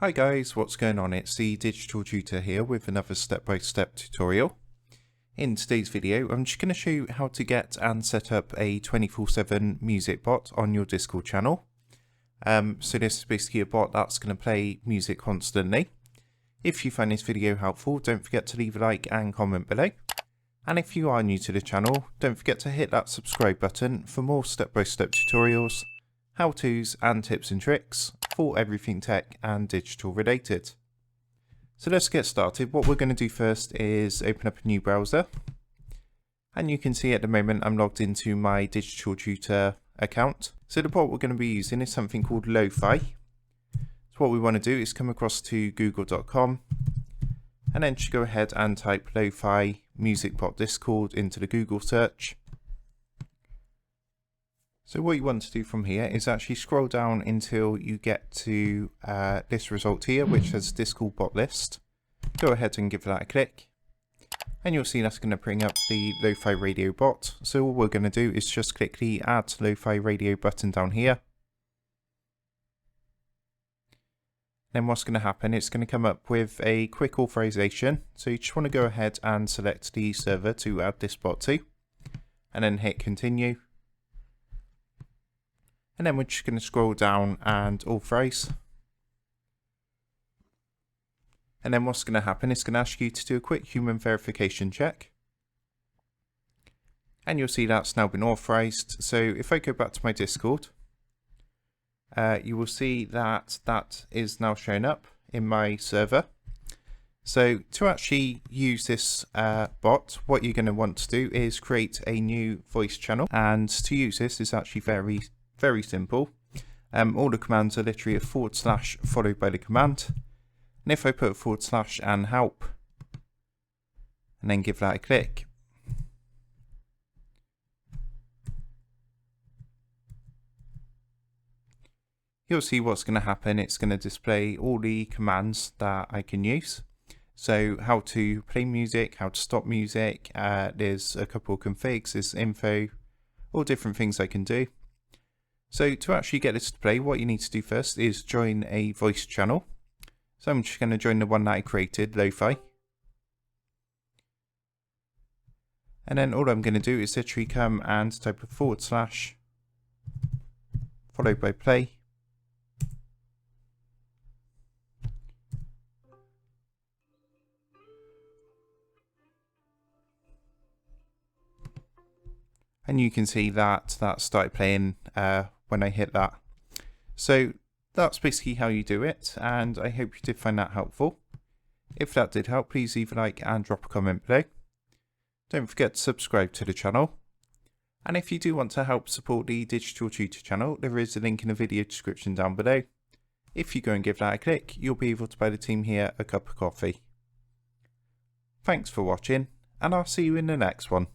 Hi guys, what's going on? It's the Digital Tutor here with another step-by-step tutorial. In today's video, I'm just going to show you how to get and set up a 24/7 music bot on your Discord channel. So this is basically a bot that's going to play music constantly. If you find this video helpful, don't forget to leave a like and comment below. And if you are new to the channel, don't forget to hit that subscribe button for more step-by-step tutorials, how-tos and tips and tricks for everything tech and digital related. So let's get started. What we're going to do first is open up a new browser, and you can see at the moment I'm logged into my Digital Tutor account. So the bot we're going to be using is something called Lo-Fi. So what we want to do is come across to google.com and then just go ahead and type Lo-Fi music bot Discord into the Google search. So what you want to do from here is actually scroll down until you get to this result here, which says Discord bot list. Go ahead and give that a click, and you'll see that's going to bring up the Lo-Fi radio bot. So all we're going to do is just click the Add Lo-Fi radio button down here. Then what's going to happen, it's going to come up with a quick authorization. So you just want to go ahead and select the server to add this bot to, and then hit continue. And then we're just going to scroll down and authorize. And then what's going to happen, it's going to ask you to do a quick human verification check. And you'll see that's now been authorized. So if I go back to my Discord, you will see that that is now showing up in my server. So to actually use this bot, what you're going to want to do is create a new voice channel. And to use this is actually very simple. All the commands are literally a / followed by the command. And if I put / and help and then give that a click, you'll see what's going to happen. It's going to display all the commands that I can use. So how to play music, how to stop music, there's a couple of configs, there's info, all different things I can do. So to actually get this to play, what you need to do first is join a voice channel. So I'm just going to join the one that I created, Lo-Fi. And then all I'm going to do is literally come and type a / followed by play. And you can see that that started playing when I hit that. So that's basically how you do it, and I hope you did find that helpful. If that did help, please leave a like and drop a comment below. Don't forget to subscribe to the channel. And if you do want to help support the Digital Tutor channel, there is a link in the video description down below. If you go and give that a click, you'll be able to buy the team here a cup of coffee. Thanks for watching, and I'll see you in the next one.